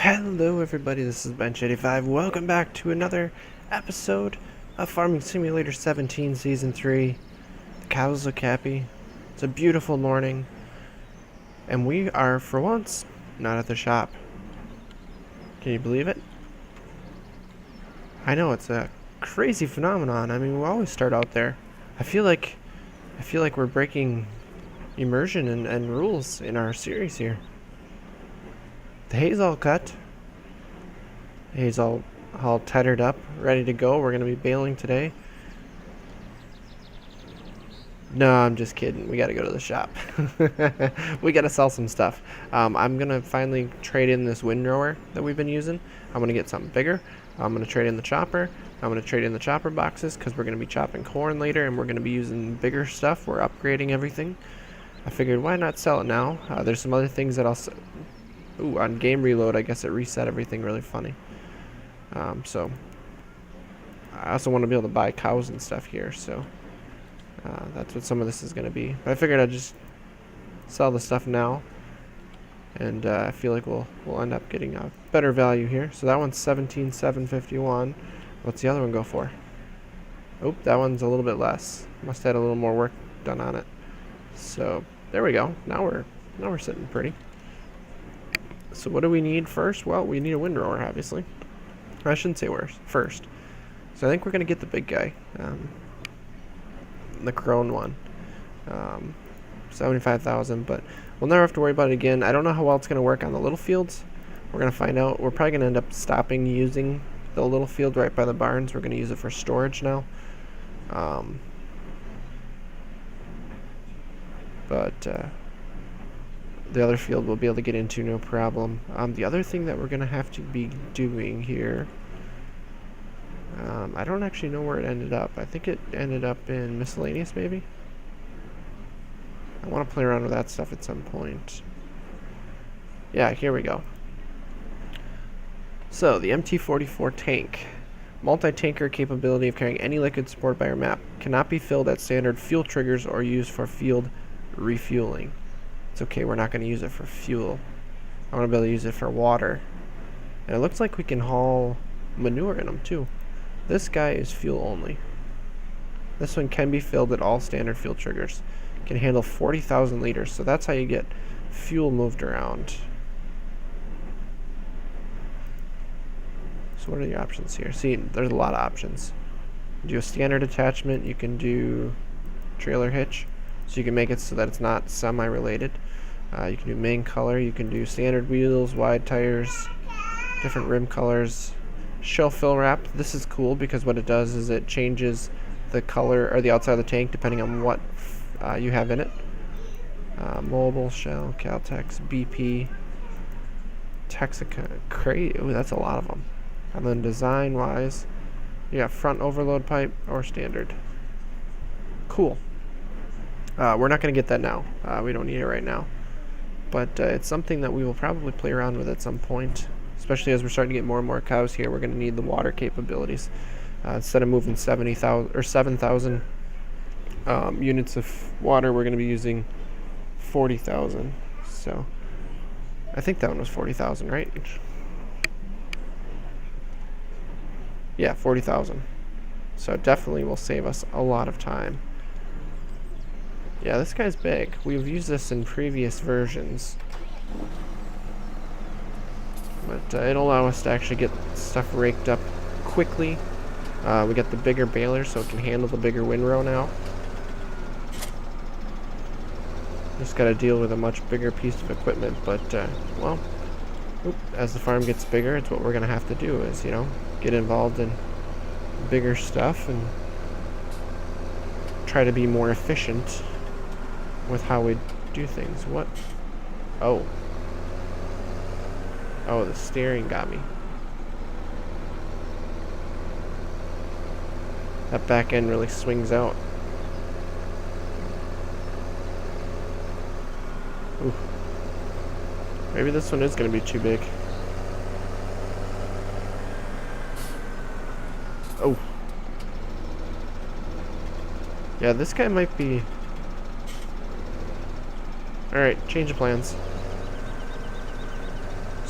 Hello everybody, this is Bench85. Welcome back to another episode of Farming Simulator 17 Season 3. The cows look happy. It's a beautiful morning. And we are, for once, not at the shop. Can you believe it? I know, it's a crazy phenomenon. I mean, we always start out there. I feel like we're breaking immersion and rules in our series here. The hay's all cut. The hay's all tethered up, ready to go. We're going to be baling today. No, I'm just kidding. We got to go to the shop. We got to sell some stuff. I'm going to finally trade in this windrower that we've been using. I'm going to get something bigger. I'm going to trade in the chopper. I'm going to trade in the chopper boxes because we're going to be chopping corn later and we're going to be using bigger stuff. We're upgrading everything. I figured why not sell it now? There's some other things that I'll... Ooh, on game reload, I guess it reset everything really funny. So I also want to be able to buy cows and stuff here, so that's what some of this is going to be. But I figured I'd just sell the stuff now, and I feel like we'll end up getting a better value here. So that one's 17,751. What's the other one go for? Oh, that one's a little bit less. Must have had a little more work done on it. So there we go. Now we're sitting pretty. So what do we need first? Well, we need a windrower, obviously. I shouldn't say first. So I think we're going to get the big guy. The Crone one. 75,000, but we'll never have to worry about it again. I don't know how well it's going to work on the little fields. We're going to find out. We're probably going to end up stopping using the little field right by the barns. We're going to use it for storage now. The other field we'll be able to get into no problem. The other thing that we're going to have to be doing here, I don't actually know where it ended up. I think it ended up in miscellaneous, maybe? I want to play around with that stuff at some point. Yeah, here we go. So, the MT-44 tank. Multi-tanker capability of carrying any liquid supported by your map. Cannot be filled at standard fuel triggers or used for field refueling. It's okay, we're not going to use it for fuel. I want to be able to use it for water. And it looks like we can haul manure in them too. This guy is fuel only. This one can be filled at all standard fuel triggers. Can handle 40,000 liters, so that's how you get fuel moved around. So what are the options here? See, there's a lot of options. You do a standard attachment, you can do trailer hitch. So you can make it so that it's not semi-related. You can do main color, you can do standard wheels, wide tires, different rim colors. Shell fill wrap, this is cool because what it does is it changes the color or the outside of the tank depending on what you have in it. Mobile, Shell, Caltex, BP, Texaco, Crate, ooh, that's a lot of them. And then design-wise, you got front overload pipe or standard. Cool. We're not going to get that now. We don't need it right now. But it's something that we will probably play around with at some point. Especially as we're starting to get more and more cows here, we're going to need the water capabilities. Instead of moving 70,000 or 7,000 units of water, we're going to be using 40,000. So I think that one was 40,000, right? Yeah, 40,000. So it definitely will save us a lot of time. Yeah, this guy's big. We've used this in previous versions. But it'll allow us to actually get stuff raked up quickly. We got the bigger baler so it can handle the bigger windrow now. Just got to deal with a much bigger piece of equipment, but, well, as the farm gets bigger, it's what we're going to have to do is, you know, get involved in bigger stuff and try to be more efficient with how we do things. What? Oh, the steering got me. That back end really swings out. Ooh. Maybe this one is going to be too big. Oh. Yeah, this guy might be... Alright, change of plans.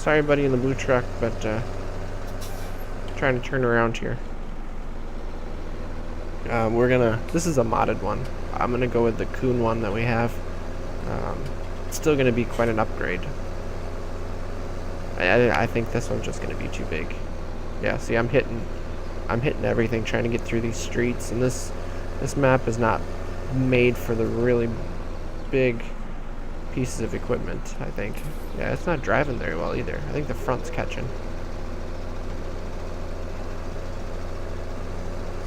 Sorry, buddy in the blue truck, but trying to turn around here. This is a modded one. I'm gonna go with the Coon one that we have. It's still gonna be quite an upgrade. I think this one's just gonna be too big. Yeah, see, I'm hitting everything trying to get through these streets, and this map is not made for the really big pieces of equipment, I think. Yeah, it's not driving very well either. I think the front's catching.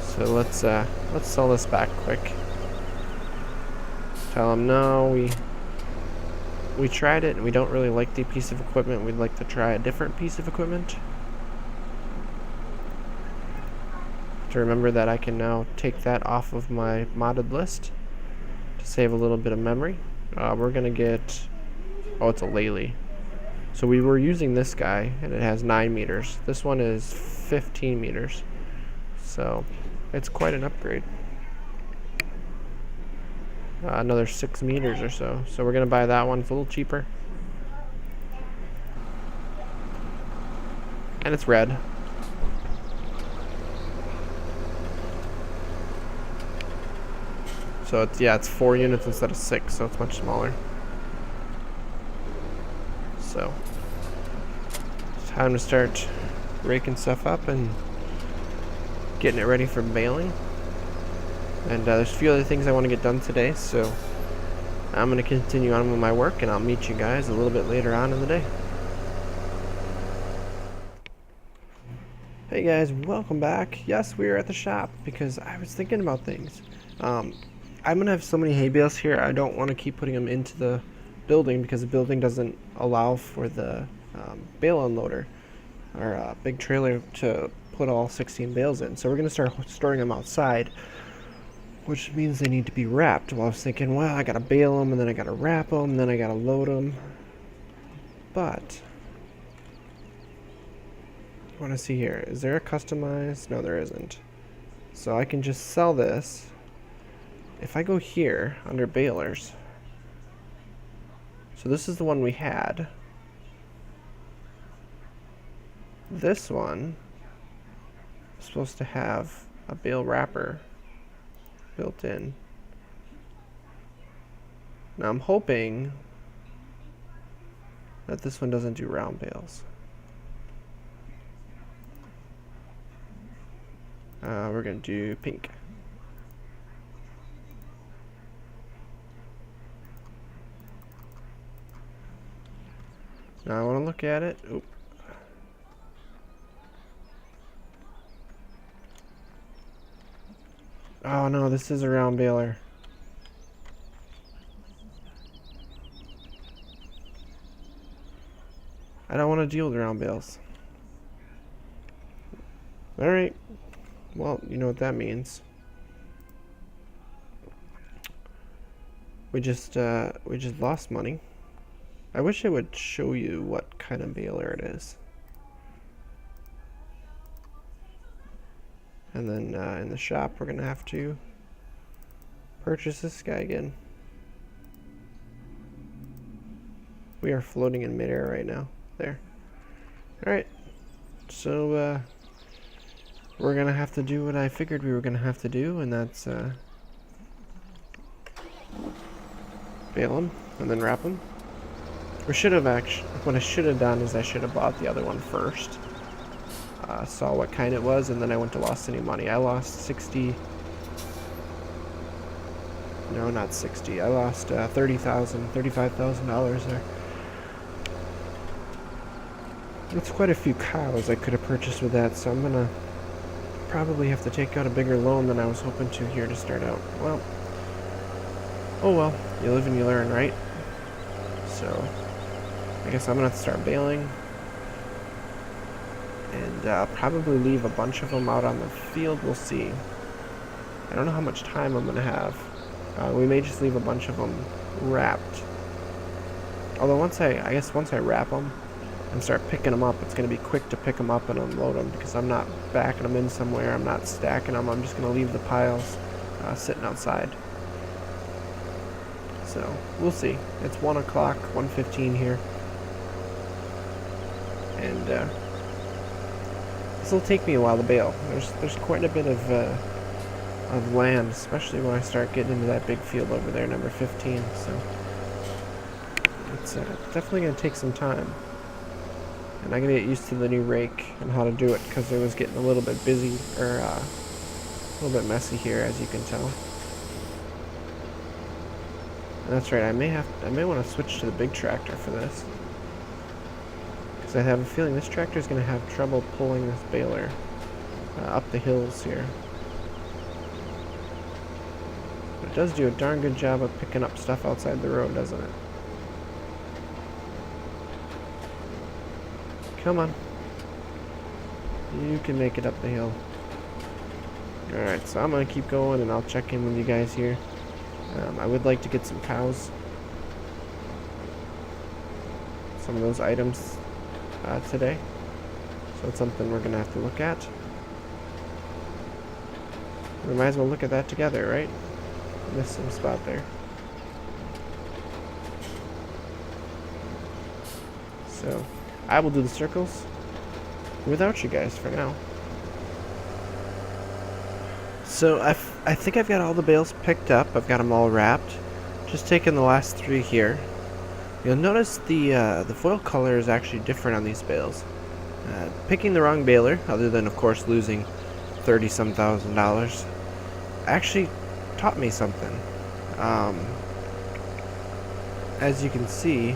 So let's sell this back quick. Tell them no, we tried it and we don't really like the piece of equipment. We'd like to try a different piece of equipment. To remember that I can now take that off of my modded list to save a little bit of memory. We're gonna get, oh, it's a Lely. So we were using this guy and it has 9 meters. This one is 15 meters. So it's quite an upgrade. Another 6 meters or so. So we're gonna buy that one. It's a little cheaper. And it's red. So it's 4 units instead of 6, so it's much smaller. So it's time to start raking stuff up and getting it ready for baling. And there's a few other things I want to get done today, so I'm going to continue on with my work, and I'll meet you guys a little bit later on in the day. Hey guys, welcome back. Yes, we are at the shop because I was thinking about things. I'm going to have so many hay bales here, I don't want to keep putting them into the building because the building doesn't allow for the bale unloader or big trailer to put all 16 bales in. So we're going to start storing them outside, which means they need to be wrapped. Well, I was thinking, well, I gotta bale them, and then I gotta wrap them, and then I gotta load them. But I want to see here. Is there a customized? No, there isn't. So I can just sell this. If I go here under balers, so this is the one we had. This one is supposed to have a bale wrapper built in. Now I'm hoping that this one doesn't do round bales. We're gonna do pink. Now I want to look at it. Oop. Oh no, this is a round baler. I don't want to deal with round bales. Alright. Well, you know what that means. We just lost money. I wish it would show you what kind of baler it is. And then in the shop, we're gonna have to purchase this guy again. We are floating in midair right now. There. Alright. So, we're gonna have to do what I figured we were gonna have to do, and that's bale them and then wrap them. What I should have done is I should have bought the other one first. Saw what kind it was, and then I wouldn't have lost any money. I lost 60. No, not 60. I lost $35,000 there. That's quite a few cows I could have purchased with that, so I'm gonna probably have to take out a bigger loan than I was hoping to here to start out. Well, oh well, you live and you learn, right? So I guess I'm gonna have to start baling. And probably leave a bunch of them out on the field. We'll see. I don't know how much time I'm gonna have. We may just leave a bunch of them wrapped. Although once I wrap them and start picking them up, it's gonna be quick to pick them up and unload them because I'm not backing them in somewhere. I'm not stacking them. I'm just gonna leave the piles sitting outside. So we'll see. It's 1 o'clock, 1:15 here. and this will take me a while to bale. There's quite a bit of land, especially when I start getting into that big field over there, number 15. So it's definitely going to take some time. And I gotta get used to the new rake and how to do it, because it was getting a little bit busy, or a little bit messy here, as you can tell. And that's right, I may want to switch to the big tractor for this, because I have a feeling this tractor is going to have trouble pulling this baler up the hills here. But it does do a darn good job of picking up stuff outside the road, doesn't it? Come on. You can make it up the hill. Alright, so I'm going to keep going, and I'll check in with you guys here. I would like to get some cows. Some of those items today. So it's something we're going to have to look at. We might as well look at that together, right? Missed some spot there. So I will do the circles without you guys for now. So I think I've got all the bales picked up. I've got them all wrapped. Just taking the last 3 here. You'll notice the foil color is actually different on these bales. Picking the wrong baler, other than of course losing $30-some thousand, actually taught me something. As you can see,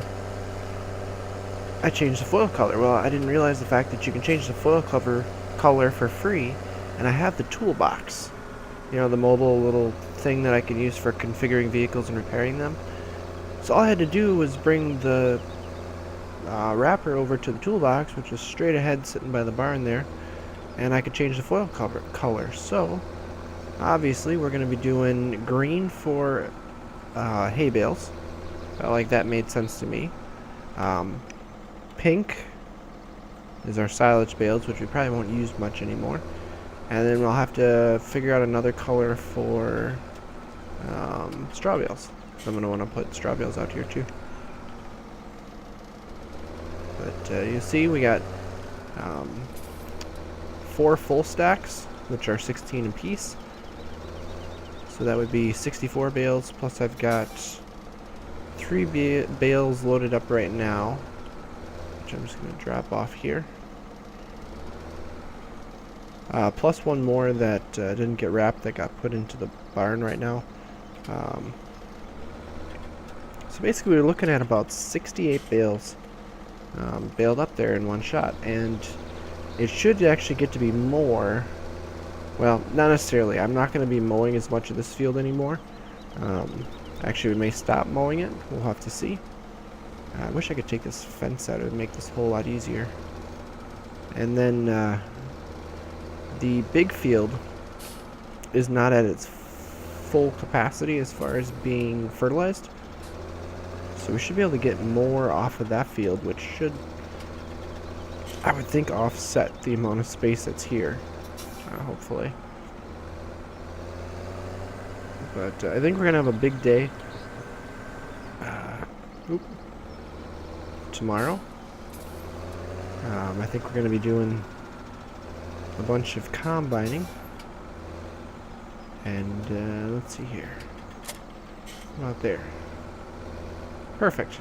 I changed the foil color. Well, I didn't realize the fact that you can change the foil color for free, and I have the toolbox. You know, the mobile little thing that I can use for configuring vehicles and repairing them. So all I had to do was bring the wrapper over to the toolbox, which was straight ahead sitting by the barn there, and I could change the foil color. So obviously we're going to be doing green for hay bales. Felt like that made sense to me. Pink is our silage bales, which we probably won't use much anymore. And then we'll have to figure out another color for straw bales. So I'm going to want to put straw bales out here too. But you see we got 4 full stacks, which are 16 apiece. So that would be 64 bales, plus I've got 3 bales loaded up right now, which I'm just going to drop off here. Plus 1 more that didn't get wrapped, that got put into the barn right now. So basically we're looking at about 68 bales baled up there in one shot, and it should actually get to be more. Well, not necessarily. I'm not going to be mowing as much of this field anymore. Actually, we may stop mowing it. We'll have to see. I wish I could take this fence out. It would make this a whole lot easier. And then the big field is not at its full capacity as far as being fertilized. So we should be able to get more off of that field, which should, I would think, offset the amount of space that's here. Hopefully. But I think we're going to have a big day tomorrow. I think we're going to be doing a bunch of combining. And let's see here. About there. Perfect.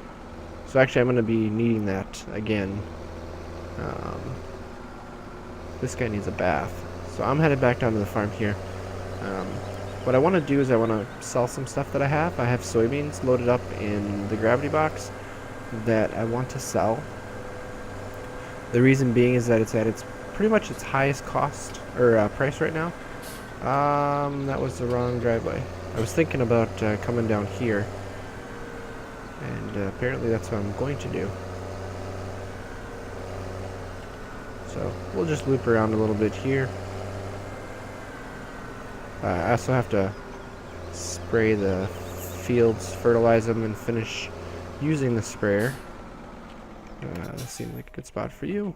So actually I'm going to be needing that again. This guy needs a bath. So I'm headed back down to the farm here. What I want to do is I want to sell some stuff that I have. I have soybeans loaded up in the gravity box that I want to sell. The reason being is that it's at its pretty much its highest cost or price right now. That was the wrong driveway. I was thinking about coming down here, and apparently that's what I'm going to do. So we'll just loop around a little bit here. I also have to spray the fields, fertilize them, and finish using the sprayer. This seems like a good spot for you.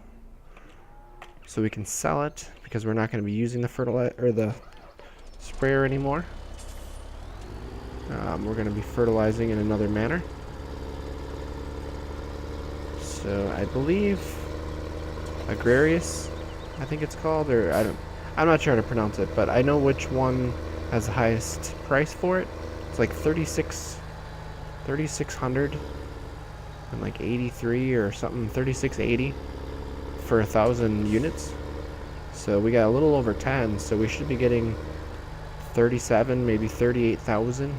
So we can sell it, because we're not going to be using the fertilizer or the sprayer anymore. We're going to be fertilizing in another manner. So I believe Agrarius, I think it's called, or I'm not sure how to pronounce it, but I know which one has the highest price for it. It's like 3600 and like 83 or something, 3680 for 1,000 units. So we got a little over 10, so we should be getting 37, maybe 38,000,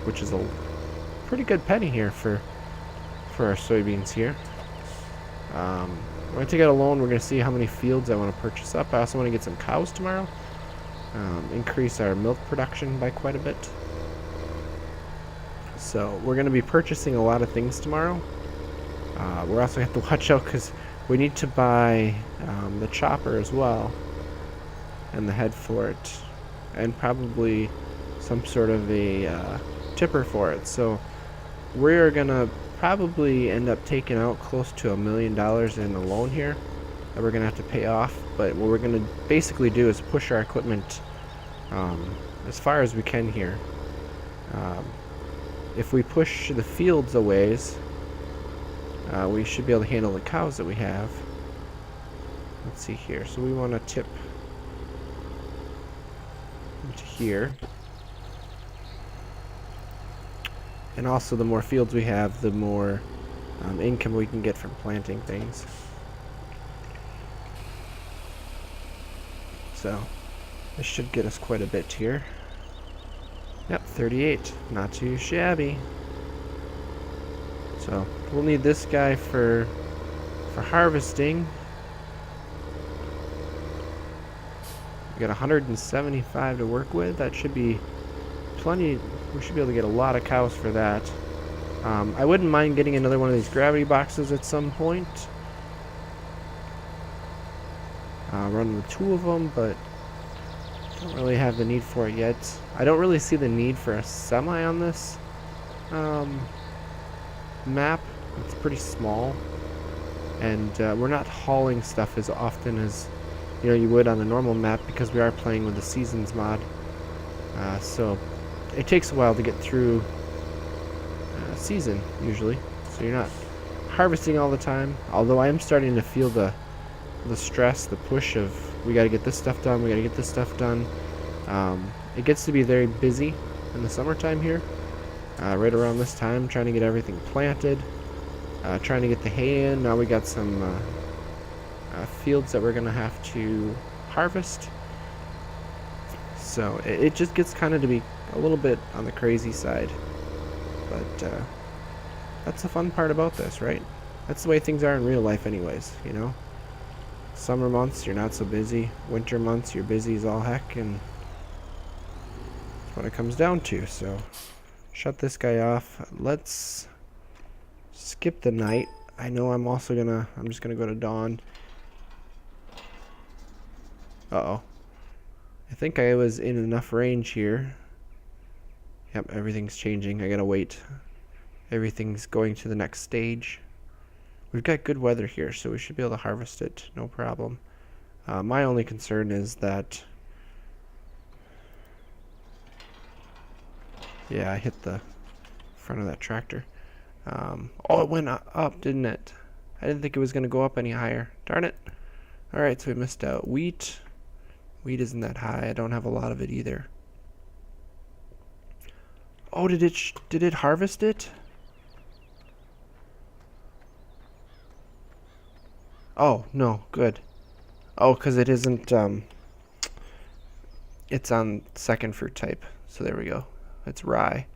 which is a pretty good penny here for our soybeans here. We're going to take out a loan. We're going to see how many fields I want to purchase up. I also want to get some cows tomorrow. Increase our milk production by quite a bit. So we're going to be purchasing a lot of things tomorrow. We're also going to have to watch out because we need to buy the chopper as well. And the head for it. And probably some sort of a tipper for it. So we're going to probably end up taking out close to $1 million in a loan here that we're gonna have to pay off. But what we're gonna basically do is push our equipment as far as we can here. If we push the fields a ways, we should be able to handle the cows that we have. Let's see here. So we want to tip into here. And also, the more fields we have, the more income we can get from planting things. So, this should get us quite a bit here. Yep, 38. Not too shabby. So, we'll need this guy for harvesting. We got 175 to work with. That should be plenty. We should be able to get a lot of cows for that. I wouldn't mind getting another one of these gravity boxes at some point. Running the 2 of them, but don't really have the need for it yet. I don't really see the need for a semi on this map. It's pretty small, and we're not hauling stuff as often as you would on a normal map because we are playing with the seasons mod. So it takes a while to get through season usually, so you're not harvesting all the time. Although I am starting to feel the stress, the push of we got to get this stuff done, we got to get this stuff done. It gets to be very busy in the summertime here, right around this time, trying to get everything planted, trying to get the hay in. Now we got some fields that we're gonna have to harvest, so it just gets kind of to be a little bit on the crazy side. But that's the fun part about this, right? That's the way things are in real life anyways, Summer months, you're not so busy. Winter months, you're busy as all heck, and that's what it comes down to. So, shut this guy off. Let's skip the night. I know I'm just gonna go to dawn. Uh-oh. I think I was in enough range here. Yep, everything's changing. I gotta wait. Everything's going to the next stage. We've got good weather here, so we should be able to harvest it, no problem. My only concern is that... Yeah, I hit the front of that tractor. Oh, it went up, didn't it? I didn't think it was going to go up any higher. Darn it. Alright, so we missed out. Wheat. Wheat isn't that high. I don't have a lot of it either. Oh, did it harvest it? Oh, no, good. Oh, because it isn't, it's on second fruit type. So there we go. It's rye.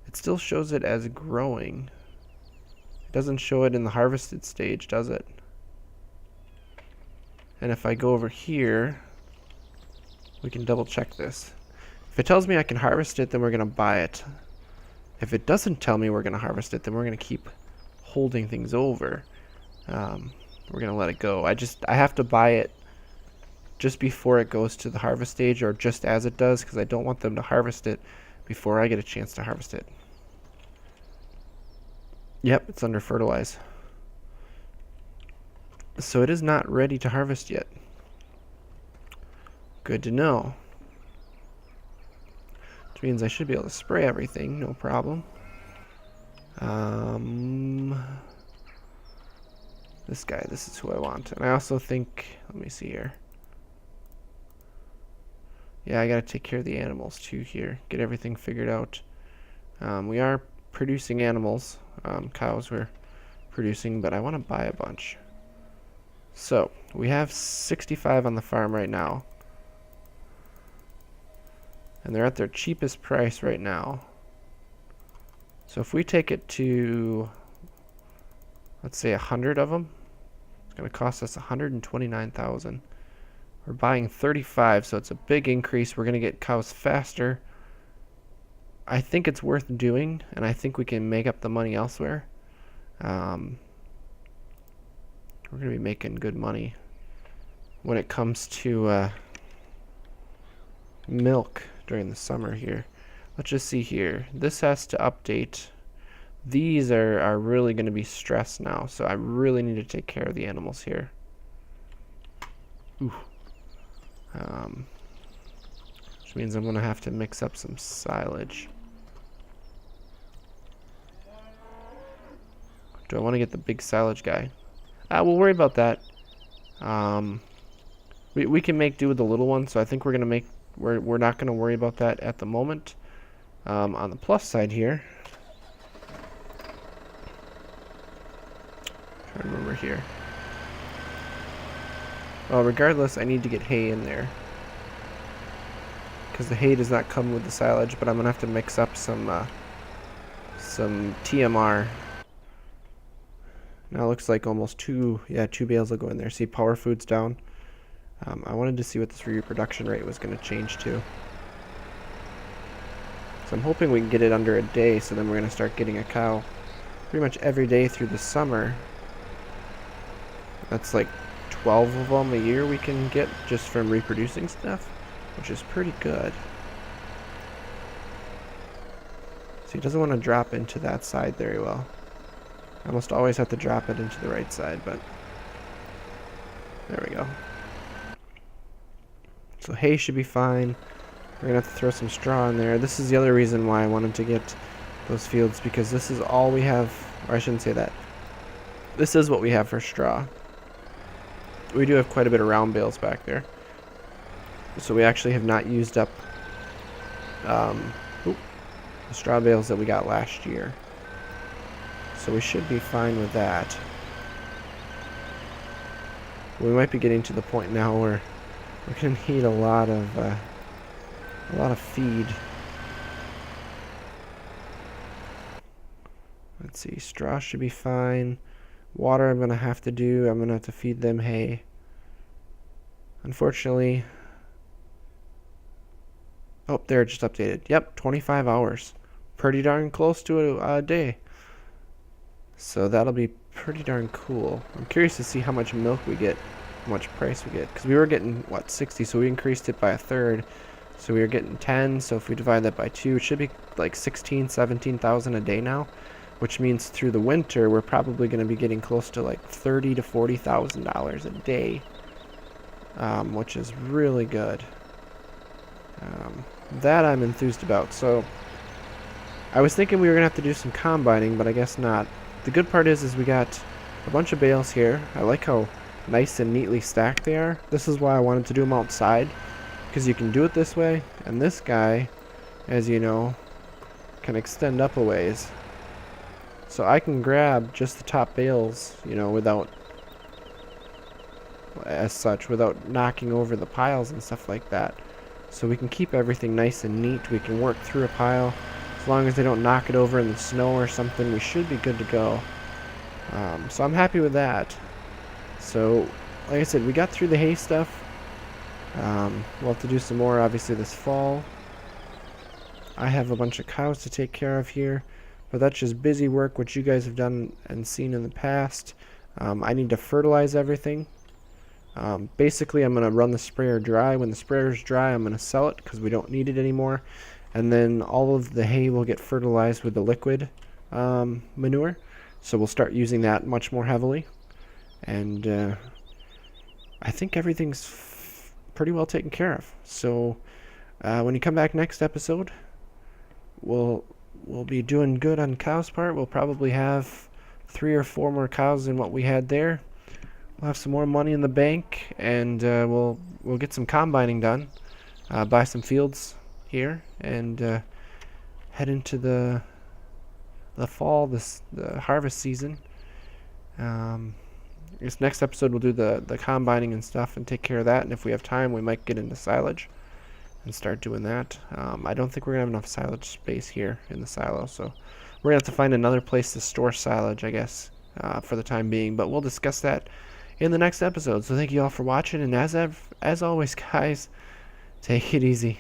It still shows it as growing. It doesn't show it in the harvested stage, does it? And if I go over here, we can double check this. If it tells me I can harvest it, then we're going to buy it. If it doesn't tell me we're going to harvest it, then we're going to keep holding things over. We're going to let it go. I have to buy it just before it goes to the harvest stage, or just as it does, because I don't want them to harvest it before I get a chance to harvest it. Yep, it's under fertilize. So it is not ready to harvest yet. Good to know. Which means I should be able to spray everything, no problem. This guy, this is who I want. And I also think, let me see here. Yeah, I gotta take care of the animals too here. Get everything figured out. We are producing animals. Cows we're producing, but I want to buy a bunch. So, we have 65 on the farm right now. And they're at their cheapest price right now. So if we take it to, let's say 100 of them, it's going to cost us 129,000. We're buying 35, so it's a big increase. We're going to get cows faster. I think it's worth doing, and I think we can make up the money elsewhere. We're going to be making good money when it comes to milk during the summer here. Let's just see here. This has to update. These are really going to be stressed now, so I really need to take care of the animals here. Ooh. Which means I'm going to have to mix up some silage. Do I want to get the big silage guy? We'll worry about that. We can make do with the little one, so I think we're not going to worry about that at the moment. On the plus side here, trying to remember here. Well, regardless, I need to get hay in there because the hay does not come with the silage, but I'm gonna have to mix up some TMR. Now it looks like almost two bales will go in there. See, power food's down. I wanted to see what this reproduction rate was going to change to. So I'm hoping we can get it under a day, so then we're going to start getting a cow pretty much every day through the summer. That's like 12 of them a year we can get just from reproducing stuff, which is pretty good. So he doesn't want to drop into that side very well. I almost always have to drop it into the right side, but there we go. So hay should be fine. We're going to have to throw some straw in there. This is the other reason why I wanted to get those fields, because this is all we have, or I shouldn't say that. This is what we have for straw. We do have quite a bit of round bales back there. So we actually have not used up the straw bales that we got last year. So we should be fine with that. We might be getting to the point now where we're going to need a lot of feed. Let's see, straw should be fine. Water I'm going to have to do. I'm going to have to feed them hay. Unfortunately, oh, there, it just updated. Yep, 25 hours. Pretty darn close to a day. So that'll be pretty darn cool. I'm curious to see how much milk we get, how much price we get. Because we were getting, what, 60, so we increased it by a third. So we were getting 10, so if we divide that by 2, it should be like 16, 17,000 a day now. Which means through the winter, we're probably going to be getting close to like $30,000 to $40,000 a day. Which is really good. That I'm enthused about. So I was thinking we were going to have to do some combining, but I guess not. The good part is we got a bunch of bales here. I like how nice and neatly stacked they are. This is why I wanted to do them outside, because you can do it this way, and this guy, as you know, can extend up a ways. So I can grab just the top bales, you know, without knocking over the piles and stuff like that. So we can keep everything nice and neat. We can work through a pile. As long as they don't knock it over in the snow or something, we should be good to go. So I'm happy with that. So, like I said, we got through the hay stuff. We'll have to do some more, obviously, this fall. I have a bunch of cows to take care of here, but that's just busy work, which you guys have done and seen in the past. I need to fertilize everything. Basically, I'm going to run the sprayer dry. When the sprayer's dry, I'm going to sell it because we don't need it anymore. And then all of the hay will get fertilized with the liquid manure. So we'll start using that much more heavily. And I think everything's pretty well taken care of. So when you come back next episode, we'll be doing good on cows' part. We'll probably have 3 or 4 more cows than what we had there. we'll have some more money in the bank, and we'll get some combining done, buy some fields here, and head into the fall, the harvest season. This next episode we'll do the combining and stuff and take care of that, and if we have time we might get into silage and start doing that. I don't think we're gonna have enough silage space here in the silo, so we're gonna have to find another place to store silage, I guess, for the time being, but we'll discuss that in the next episode. So thank you all for watching, and as always, guys, take it easy.